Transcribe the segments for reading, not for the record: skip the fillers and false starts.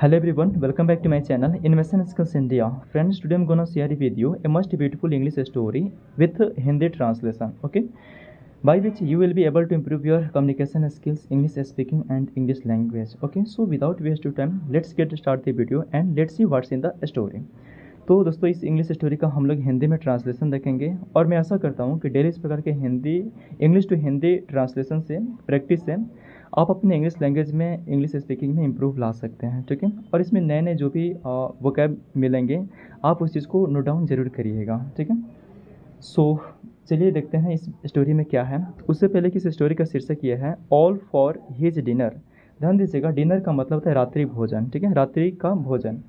Hello everyone, welcome back to my channel Innovation Skills India. Friends, today I'm gonna share with you a most beautiful English story with Hindi translation, okay? By which you will be able to improve your communication skills, English speaking and English language, okay? So without waste of time, let's get start the video and let's see what's in the story. तो दोस्तों इस English story का हम लोग हिंदी में translation देखेंगे और मैं आशा करता हूँ कि डेली इस प्रकार के Hindi English to Hindi translation से प्रैक्टिस से आप अपने इंग्लिश लैंग्वेज में इंग्लिश स्पीकिंग में इम्प्रूव ला सकते हैं, ठीक है। और इसमें नए नए जो भी वोकैब मिलेंगे आप उस चीज़ को नोट डाउन ज़रूर करिएगा, ठीक है। सो चलिए देखते हैं इस स्टोरी में क्या है। उससे पहले कि इस स्टोरी का शीर्षक ये है ऑल फॉर हिज डिनर। ध्यान दीजिएगा, डिनर का मतलब होता है रात्रि भोजन, ठीक है, रात्रि का भोजन।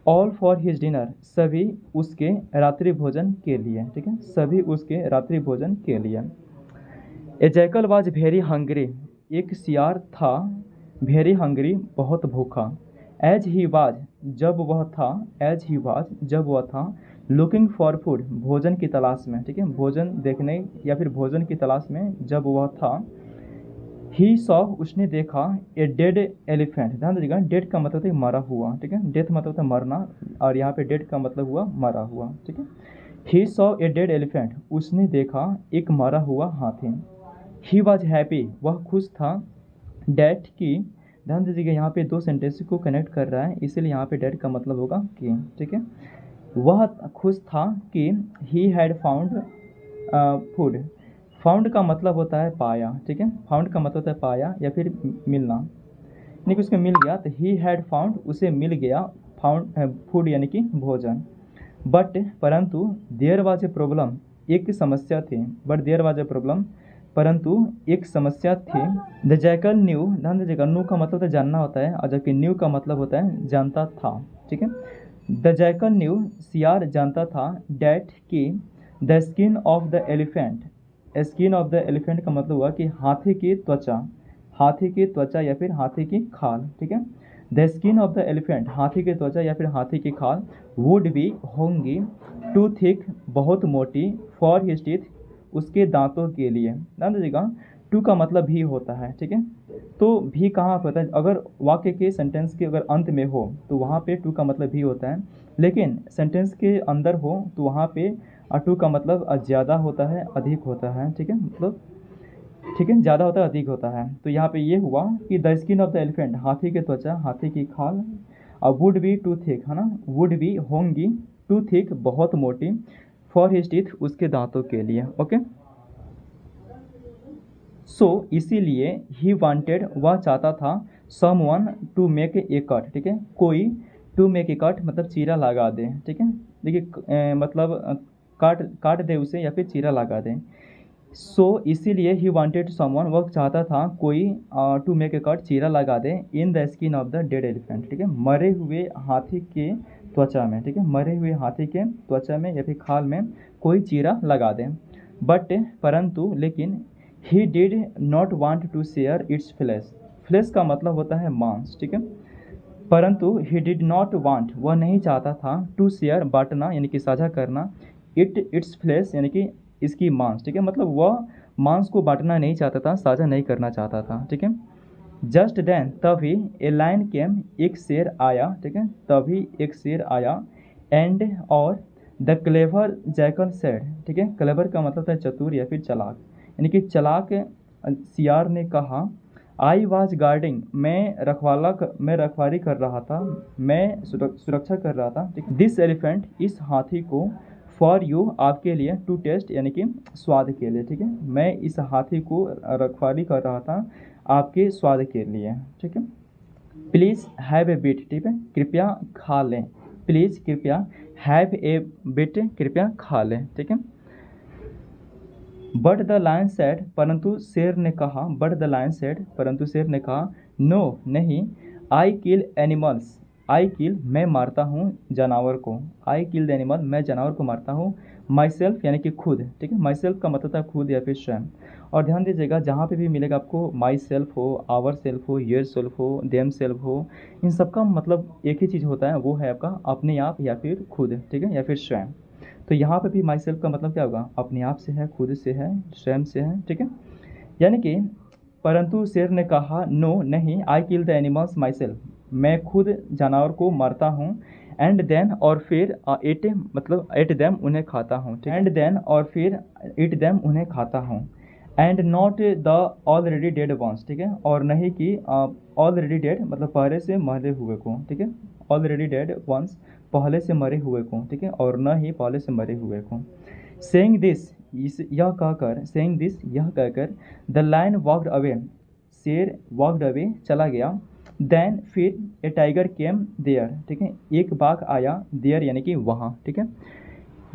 ऑल फॉर हिज डिनर, सभी उसके रात्रि भोजन के लिए, ठीक है, सभी उसके रात्रि भोजन के लिए। ए जैकल वाज वेरी हंग्री, एक सियार था वेरी हंग्री, बहुत भूखा। एज ही वाज, जब वह था, एज ही वाज, जब वह था, लुकिंग फॉर फूड, भोजन की तलाश में, ठीक है, भोजन देखने या फिर भोजन की तलाश में जब वह था। ही सॉ, उसने देखा, ए डेड एलिफेंट। ध्यान दीजिएगा, डेड का मतलब है मरा हुआ, ठीक है, डेथ मतलब है मरना और यहाँ पे डेड का मतलब हुआ मरा हुआ, ठीक है। He saw a dead elephant, उसने देखा एक मरा हुआ हाथी। ही वॉज हैप्पी, वह खुश था। डैट की, ध्यान दीजिएगा यहाँ पे दो सेंटेंस को कनेक्ट कर रहा है, इसलिए यहाँ पे डैट का मतलब होगा कि, ठीक है। वह खुश था कि he had found food. Found का मतलब होता है पाया, ठीक है, फाउंड का मतलब होता है पाया या फिर मिलना, यानी कि उसको मिल गया, तो ही हैड फाउंड, उसे मिल गया फाउंड फूड यानी कि भोजन। बट परंतु देयर वाज ए प्रॉब्लम, एक समस्या थी। But there was a problem, परंतु एक समस्या थी। द जैकल न्यू, ध्यान दीजिएगा, न्यू का मतलब होता है जानना होता है और जबकि न्यू का मतलब होता है जानता था, ठीक है। द जैकल न्यू, सियार जानता था, डैट की the skin of the elephant. Skin of the elephant का मतलब हुआ कि हाथी की त्वचा, हाथी की त्वचा या फिर हाथी की खाल, ठीक है। The skin of the elephant, हाथी की त्वचा या फिर हाथी की खाल, वुड भी, होंगी, टू थिक, बहुत मोटी, फॉर हिज टीथ, उसके दांतों के लिए। ध्यान दीजिएगा, टू का मतलब भी होता है, ठीक है। तो भी कहाँ पर होता है, अगर वाक्य के सेंटेंस के अगर अंत में हो तो वहाँ पे टू का मतलब भी होता है, लेकिन सेंटेंस के अंदर हो तो वहाँ पे टू का मतलब ज़्यादा होता है, अधिक होता है, ठीक है, मतलब, ठीक है, ज़्यादा होता है, अधिक होता है। तो यहाँ पे ये हुआ कि the skin of the elephant, हाथी की त्वचा, हाथी की खाल, और वुड बी टू थिक, है ना, वुड बी होंगी, टू थिक बहुत मोटी, फॉर हिज टीथ, उसके दांतों के लिए, ओके। सो इसीलिए ही वांटेड, वह चाहता था, someone to make a cut, ठीक है, कोई, टू मेक ए कट मतलब चीरा लगा दे, ठीक है। देखिए मतलब काट काट दे उसे या फिर चीरा लगा दे। सो इसीलिए ही वांटेड समवन, वह चाहता था कोई, टू मेक ए कट, चीरा लगा दे, in the skin of the dead elephant, ठीक है, मरे हुए हाथी के त्वचा में, ठीक है, मरे हुए हाथी के त्वचा में या फिर खाल में कोई चीरा लगा दे। बट परंतु, लेकिन, he did not want to share its flesh. Flesh का मतलब होता है मांस, ठीक है। परंतु ही डिड नॉट वांट, वह नहीं चाहता था, टू शेयर, बांटना यानी कि साझा करना, इट्स फ्लैश यानी कि इसकी मांस, ठीक है, मतलब वह मांस को बांटना नहीं चाहता था, साझा नहीं करना चाहता था, ठीक है। जस्ट देन, तभी, ए लायन केम, एक शेर आया, ठीक है, तभी एक शेर आया, एंड और, द क्लेवर जैकल सेड, ठीक है, क्लेवर का मतलब है चतुर या फिर चालाक, यानी कि चालाक सियार ने कहा, आई वॉज गार्डिंग, मैं रखवाली कर रहा था, मैं सुरक्षा कर रहा था, ठीक, दिस एलिफेंट, इस हाथी को, फॉर यू, आपके लिए, टू टेस्ट यानी कि स्वाद के लिए, ठीक है, मैं इस हाथी को रखवाली कर रहा था आपके स्वाद के लिए, ठीक है। प्लीज़ हैव ए बिट, ठीक है, कृपया खा लें, प्लीज़ कृपया, हैव ए बिट, कृपया खा लें, ठीक है। बट द लायन सेड, परंतु शेर ने कहा, बट द लायन सेड, परंतु शेर ने कहा, नो, नहीं, आई किल एनिमल्स, आई किल, मैं मारता हूँ जानवर को, आई किल द एनिमल, मैं जानवर को मारता हूँ, माई सेल्फ यानी कि खुद, ठीक है, माई सेल्फ का मतलब था खुद या फिर स्वयं। और ध्यान दीजिएगा, जहाँ पे भी मिलेगा आपको माई सेल्फ हो, आवर सेल्फ हो, योर सेल्फ हो, देम सेल्फ हो, इन सबका मतलब एक ही चीज़ होता है, वो है आपका अपने आप या फिर खुद, ठीक है, या फिर स्वयं। तो यहाँ पे भी माई सेल्फ का मतलब क्या होगा, अपने आप से है, खुद से है, स्वयं से है, ठीक है। यानी कि परंतु शेर ने कहा, नो, नहीं, I kill the animals myself, मैं खुद जानवर को मारता हूँ, एंड देन और फिर इट मतलब एट देम उन्हें खाता हूँ, एंड देन और फिर इट देम उन्हें खाता हूँ, and not the already dead ones, ठीक है, और नहीं कि ऑलरेडी डेड मतलब पहले से मरे हुए को, ठीक है, ऑलरेडी डेड वंस पहले से मरे हुए को, ठीक है, और न ही पहले से मरे हुए को। सेइंग दिस इस यह कहकर, सेइंग दिस यह कहकर, द लायन वॉक्ड अवे, शेर वॉक्ड अवे चला गया, देन फिर ए टाइगर केम देयर, ठीक है, एक बाघ आया, देयर यानी कि वहाँ, ठीक है,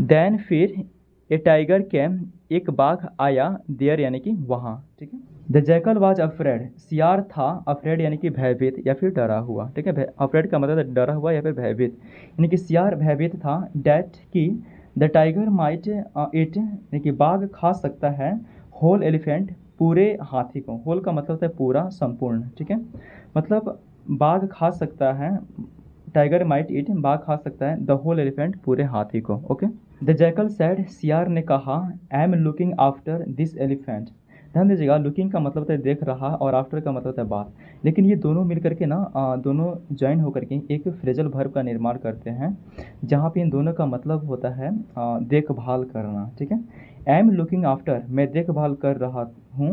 देन फिर ए टाइगर केम, एक बाघ आया, देयर यानी कि वहाँ, ठीक है। द जैकल वाज अफ्रेड, सियार था, अफ्रेड यानी कि भयभीत या फिर डरा हुआ, ठीक है, अफ्रेड का मतलब है डरा हुआ या फिर भयभीत, यानी कि सियार भयभीत था, डैट की द टाइगर माइट इट यानी कि बाघ खा सकता है, होल एलिफेंट पूरे हाथी को, होल का मतलब होता है पूरा संपूर्ण, ठीक है, मतलब बाघ खा सकता है, टाइगर माइट ईट बाघ खा सकता है, द होल एलिफेंट पूरे हाथी को, ओके। द जैकल सैड, सियार ने कहा, I am looking after this elephant, ध्यान दीजिएगा, लुकिंग का मतलब होता है देख रहा और आफ्टर का मतलब होता है बाद, लेकिन ये दोनों मिल करके ना दोनों ज्वाइन होकर के एक फ्रेजल वर्ब का निर्माण करते हैं, जहाँ पे इन दोनों का मतलब होता है देखभाल करना, ठीक है। आई एम लुकिंग आफ्टर, मैं देखभाल कर रहा हूँ,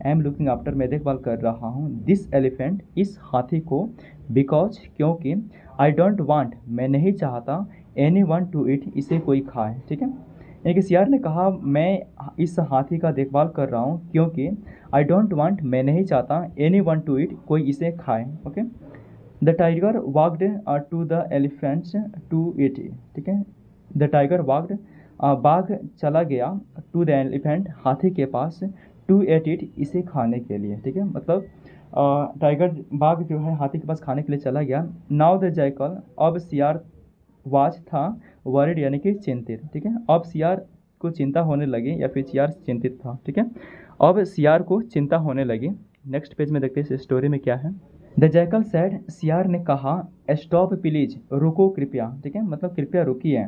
आई एम लुकिंग आफ्टर मैं देखभाल कर रहा हूँ, दिस एलिफेंट इस हाथी को, बिकॉज क्योंकि, आई डोंट वांट मैं नहीं चाहता, एनी वन टू इट इसे कोई खाए, ठीक है, यानी कि सियार ने कहा मैं इस हाथी का देखभाल कर रहा हूँ क्योंकि, आई डोंट वांट मैं नहीं चाहता, एनी वन टू इट कोई इसे खाए, okay. The tiger walked to the elephants to it, ठीक है, द टाइगर वॉक्ड बाघ चला गया, टू द एलिफेंट हाथी के पास, टू एट इट इसे खाने के लिए, ठीक है, मतलब टाइगर बाघ जो है हाथी के पास खाने के लिए चला गया। नाउ द जैकल, अब सियार वाज था, वरिड यानी कि चिंतित, ठीक है, अब सियार को चिंता होने लगी या फिर सियार चिंतित था, ठीक है, अब सियार को चिंता होने लगी। नेक्स्ट पेज में देखते हैं इस स्टोरी में क्या है। द जैकल सैड, सियार ने कहा, स्टॉप प्लीज रुको कृपया, ठीक है, मतलब कृपया रुकिए।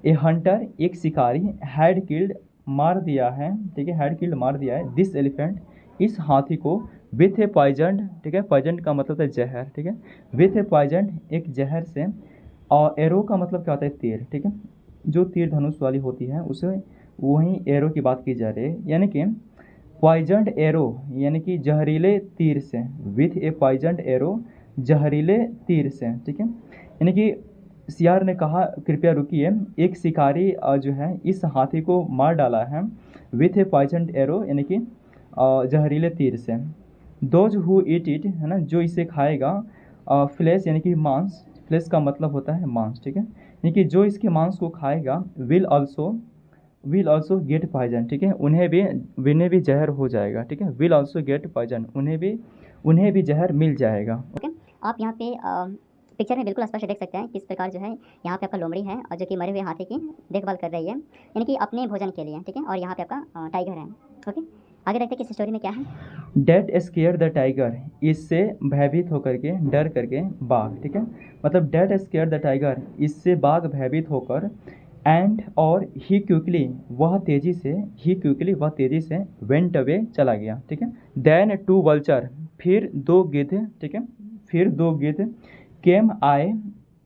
ए हंटर एक शिकारी, हैड किल्ड मार दिया है, ठीक है, हैड किल्ड मार दिया है, दिस एलिफेंट इस हाथी को, विथ ए पॉइजन, ठीक है, पॉइजन का मतलब है जहर, ठीक है, विथ ए पॉइजन एक जहर से, और एरो का मतलब क्या होता है तीर, ठीक है, जो तीर धनुष वाली होती है उसे वहीं एरो की बात की जा रही है, यानी कि पॉइजनड एरो यानी कि जहरीले तीर से, विथ ए पॉइजनड एरो जहरीले तीर से, ठीक है, यानी कि सियार ने कहा कृपया रुकिए, एक शिकारी जो है इस हाथी को मार डाला है, विथ ए पॉइजनड एरो यानी कि जहरीले तीर से, दोज हु ईट इट है ना, जो इसे खाएगा, फ्लेश यानी कि मांस, फ्लेश का मतलब होता है मांस, ठीक है, यानी कि जो इसके मांस को खाएगा, विल ऑल्सो गेट पॉइजन, ठीक है, उन्हें भी जहर हो जाएगा, ठीक है, विल ऑल्सो गेट पॉइजन उन्हें भी जहर मिल जाएगा। ओके, आप यहाँ पे पिक्चर में बिल्कुल स्पष्ट देख सकते हैं किस प्रकार जो है यहाँ पे आपका लोमड़ी है और जो कि मरे हुए हाथी की देखभाल कर रही है, यानी कि अपने भोजन के लिए, ठीक है, और यहाँ पे आपका टाइगर है। ओके, आगे देखते हैं कि इस स्टोरी में क्या है। डेट स्केयर द टाइगर, इससे भयभीत होकर के, डर करके बाघ, ठीक है, मतलब डेट स्केयर द टाइगर, इससे बाघ भयभीत होकर, एंड और ही क्विकली वह तेजी से वेंट अवे चला गया, ठीक है, देन टू वल्चर फिर दो गिद्ध, ठीक है, फिर दो गिद्ध, केम आए,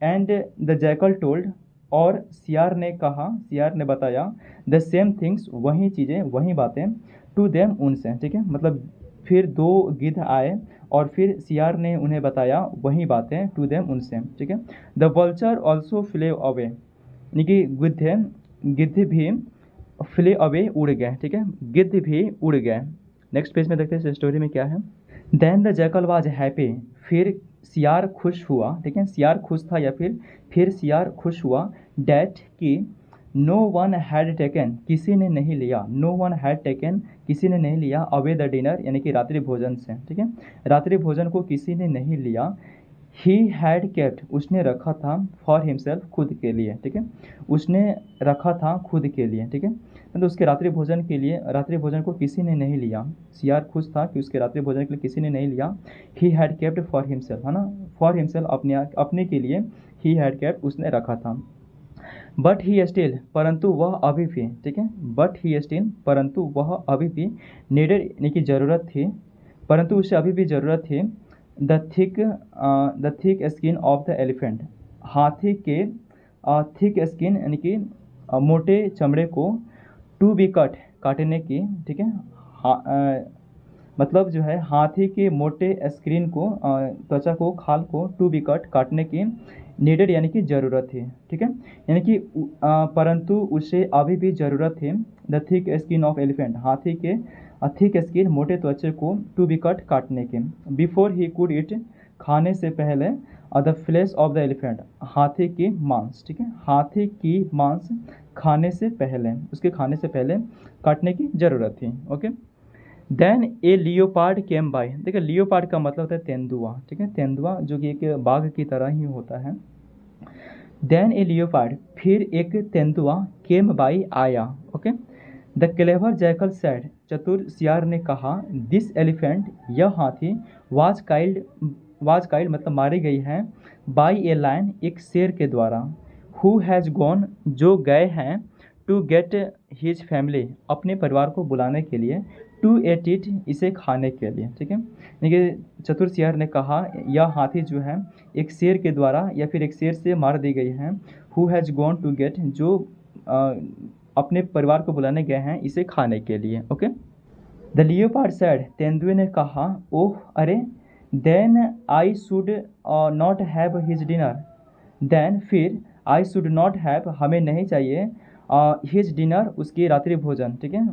एंड द जैकल टोल्ड, और सियार ने बताया, द सेम थिंग्स वही चीज़ें वही बातें, टू देम उनसे, ठीक है, मतलब फिर दो गिद्ध आए और फिर सियार ने उन्हें बताया वही बातें, टू देम उनसे, ठीक है। The vulture also Phule away, यानी कि गिद्ध भी फ्ले अवे उड़ गए, ठीक है, गिद्ध भी उड़ गए। नेक्स्ट पेज में देखते हैं इस स्टोरी में क्या है। Then the jackal was happy, फिर सियार खुश हुआ, ठीक है, सियार खुश था या फिर सियार खुश हुआ, डैट कि नो वन हैड टेकन, किसी ने नहीं लिया, नो वन हैड टेकन किसी ने नहीं लिया, अवे द डिनर यानी कि रात्रि भोजन से, ठीक है, रात्रि भोजन को किसी ने नहीं लिया, ही हैड केप्ट उसने रखा था, फॉर हिमसेल्फ खुद के लिए, ठीक है, उसने रखा था खुद के लिए, ठीक है, मतलब उसके रात्रि भोजन के लिए, रात्रि भोजन को किसी ने नहीं लिया, सियार खुश था कि उसके रात्रि भोजन के लिए किसी ने नहीं लिया, he had kept for himself, है ना, फॉर हिमसेल्फ अपने के लिए, ही हैड केप्ट उसने रखा था, बट ही स्टिल परंतु वह अभी भी, ठीक है, बट ही स्टिल परंतु वह अभी भी, नीडेड यानी कि ज़रूरत थी, परंतु उसे अभी भी ज़रूरत थी, the thick skin of the elephant, हाथी के थिक स्किन यानी कि मोटे चमड़े को, टू बी कट काटने की, ठीक है, मतलब जो है हाथी के मोटे स्क्रीन को, त्वचा को, खाल को, टू बी कट काटने की नीडेड यानी कि ज़रूरत है, ठीक है, यानी कि परंतु उसे अभी भी ज़रूरत है the thick skin of elephant, हाथी के थिक स्किन मोटे त्वचा को टू बी कट काटने के, बिफोर ही कुड इट खाने से पहले, the flesh of the elephant, हाथी की मांस, ठीक है, हाथी की मांस खाने से पहले, उसके खाने से पहले काटने की ज़रूरत थी। Okay, then a leopard came by, देखिए लियोपार्ड का मतलब होता है तेंदुआ, ठीक है, तेंदुआ जो कि एक बाघ की तरह ही होता है। देन ए लियोपार्ड, फिर एक तेंदुआ, केम बाय आया। Okay, the clever jackal said, चतुर सियार ने कहा, दिस एलिफेंट, यह हाथी, वाज काइल्ड मतलब मारी गई है, बाय ए लायन, एक शेर के द्वारा, हु हैज़ गॉन, जो गए हैं, टू गेट हिज फैमिली, अपने परिवार को बुलाने के लिए, टू एट इट, इसे खाने के लिए, ठीक है, देखिए चतुर सियार ने कहा यह हाथी जो है एक शेर के द्वारा या फिर एक शेर से मार दी गई है, who has gone to get, जो अपने परिवार को बुलाने गए हैं इसे खाने के लिए। ओके, द लियोपार्ड सेड, तेंदुए ने कहा, ओह अरे, then I should not have his dinner, then फिर, आई शुड नॉट हैव, हमें नहीं चाहिए, हिज डिनर, उसकी रात्रि भोजन, ठीक है,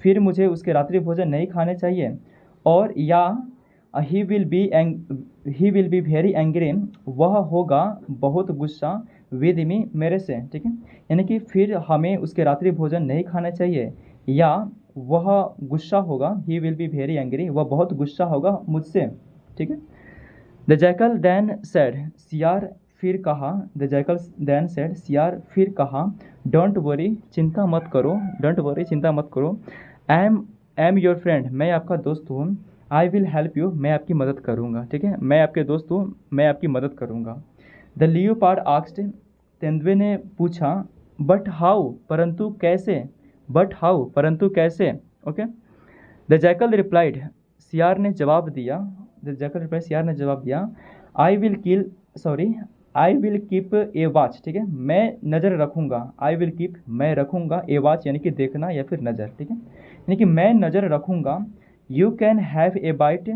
फिर मुझे उसके रात्रि भोजन नहीं खाने चाहिए, और या he will be very angry, वह होगा बहुत गुस्सा, विद मी, मेरे से, ठीक है, यानी कि फिर हमें उसके रात्रि भोजन नहीं खाना चाहिए, या वह गुस्सा होगा, he will be very angry, वह बहुत गुस्सा होगा मुझसे, ठीक है। द जैकल देन सेड, सियार फिर कहा, द जैकल देन सेड, सियार फिर कहा, डोंट वरी, चिंता मत करो, डोंट वरी, चिंता मत करो, एम योर फ्रेंड, मैं आपका दोस्त हूँ, आई विल हेल्प यू, मैं आपकी मदद करूँगा, ठीक है, मैं आपके दोस्त हूँ, मैं आपकी मदद करूँगा। द लियोपार्ड आस्क्ड, तेंदुए ने पूछा, बट हाउ, परंतु कैसे, बट हाउ, परंतु कैसे। ओके, द जैकल रिप्लाइड, सियार ने जवाब दिया, द जैकल रिप्लाइड, सियार ने जवाब दिया, I will keep a watch, ठीक है, मैं नज़र रखूँगा, आई विल कीप, मैं रखूँगा, ए वॉच यानी कि देखना या फिर नज़र, ठीक है, यानी कि मैं नज़र रखूँगा, you can have a bite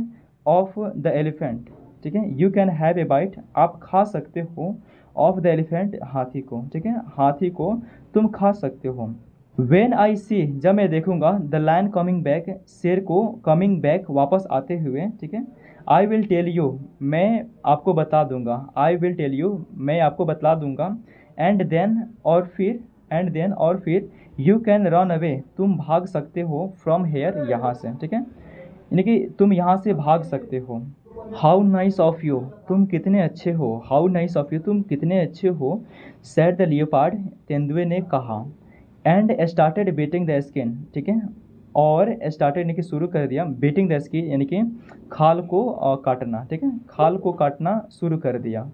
of the elephant, ठीक है, you can have a bite, आप खा सकते हो, ऑफ द एलिफेंट, हाथी को, ठीक है, हाथी को तुम खा सकते हो। वेन आई सी, जब मैं देखूंगा, द लायन कमिंग बैक, शेर को कमिंग बैक, वापस आते हुए, ठीक है, आई विल टेल यू, मैं आपको बता दूंगा, आई विल टेल यू, मैं आपको बतला दूंगा, एंड देन, और फिर, एंड देन, और फिर, यू कैन रन अवे, तुम भाग सकते हो, फ्रॉम हेयर, यहाँ से, ठीक है, यानी कि तुम यहाँ से भाग सकते हो। हाउ नाइस ऑफ यू, तुम कितने अच्छे हो, हाउ नाइस ऑफ यू, तुम कितने अच्छे हो, सेड द लियोपार्ड, तेंदुए ने कहा, and started beating the skin, ठीक है, और स्टार्टेड यानी कि शुरू कर दिया, बीटिंग द स्किन यानी कि खाल को काटना, ठीक है, खाल को काटना शुरू कर दिया।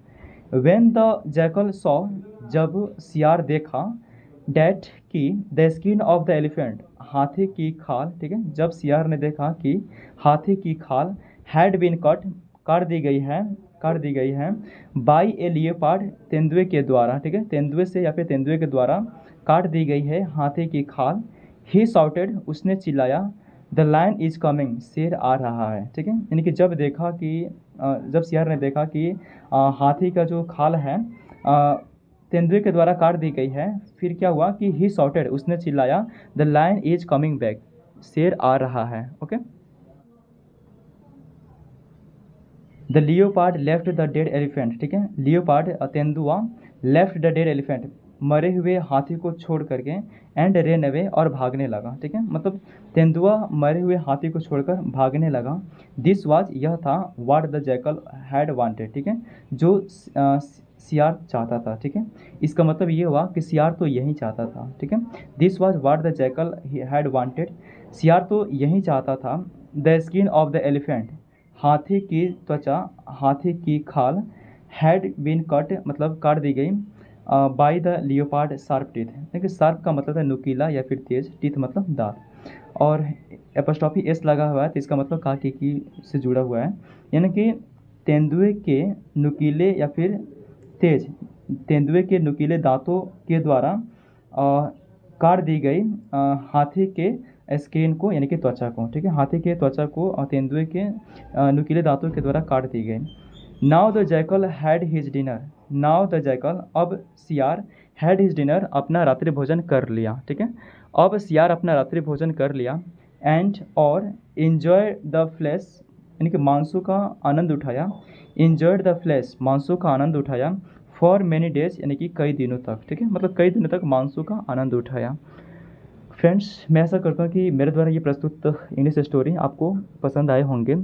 व्हेन द जैकल सॉ, जब सियार देखा, डैट की, the skin of the elephant, हाथी की खाल, ठीक है, जब सियार ने देखा कि हाथी की खाल, हैड बीन कट, काट दी गई है, काट दी गई है, बाई ए लियोपार्ड, तेंदुए के द्वारा, ठीक है, तेंदुए से या फिर तेंदुए के द्वारा काट दी गई है हाथी की खाल, ही शाउटेड, उसने चिल्लाया, द लायन इज कमिंग, शेर आ रहा है, ठीक है, यानी कि जब देखा कि जब सियार ने देखा कि हाथी का जो खाल है तेंदुए के द्वारा काट दी गई है, फिर क्या हुआ कि ही शाउटेड, उसने चिल्लाया, the lion is coming back, शेर आ रहा है। Okay, the leopard left the dead elephant, ठीक है, लियोपार्ड तेंदुआ, लेफ्ट द डेड एलिफेंट, मरे हुए हाथी को छोड़ करके, एंड रेन अवे, और भागने लगा, ठीक है, मतलब तेंदुआ मरे हुए हाथी को छोड़कर भागने लगा। दिस वाज, यह था, what the jackal had wanted, ठीक है, जो सियार चाहता था, ठीक है, इसका मतलब ये हुआ कि सियार तो यही चाहता था, ठीक है, this was what the jackal had wanted, सियार तो यही चाहता था, the skin of the elephant, हाथी की त्वचा, हाथी की खाल, हैड बीन कट, मतलब काट दी गई, by the leopard sharp teeth, देखिए शार्प का मतलब है नुकीला या फिर तेज, टीथ मतलब दांत, और एपोस्ट्रॉफी एस लगा हुआ है तो इसका मतलब काकी की से जुड़ा हुआ है, यानी कि तेंदुए के नुकीले या फिर तेज तेंदुए के नुकीले दांतों के द्वारा काट दी गई हाथी के स्किन को यानी कि त्वचा को, ठीक है, हाथी के त्वचा को तेंदुए के नुकीले दांतों के द्वारा काट दी गई। Now the jackal had his dinner, now the jackal, अब सियार, हैड हिज डिनर, अपना रात्रि भोजन कर लिया, ठीक है, अब सियार अपना रात्रि भोजन कर लिया, एंड और इन्जॉय द फ्लैश यानी कि मांसों का आनंद उठाया, इन्जॉयड द फ्लैश, मांसों का आनंद उठाया, फॉर मैनी डेज यानी कि कई दिनों तक, ठीक है, मतलब कई दिनों तक मांसों का आनंद उठाया। फ्रेंड्स, मैं ऐसा करता हूँ कि मेरे द्वारा ये प्रस्तुत इंग्लिश स्टोरी आपको पसंद आए होंगे।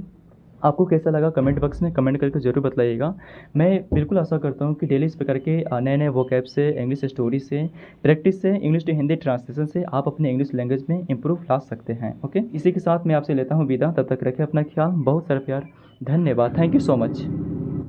आपको कैसा लगा कमेंट बॉक्स में कमेंट करके ज़रूर बताइएगा। मैं बिल्कुल आशा करता हूँ कि डेली इस प्रकार के नए नए वोकैब से, इंग्लिश स्टोरी से, प्रैक्टिस से, इंग्लिश टू हिंदी ट्रांसलेशन से आप अपने इंग्लिश लैंग्वेज में इंप्रूव ला सकते हैं। ओके, इसी के साथ मैं आपसे लेता हूँ विदा। तब तक रखें अपना ख्याल, बहुत सारा प्यार, धन्यवाद, थैंक यू सो मच।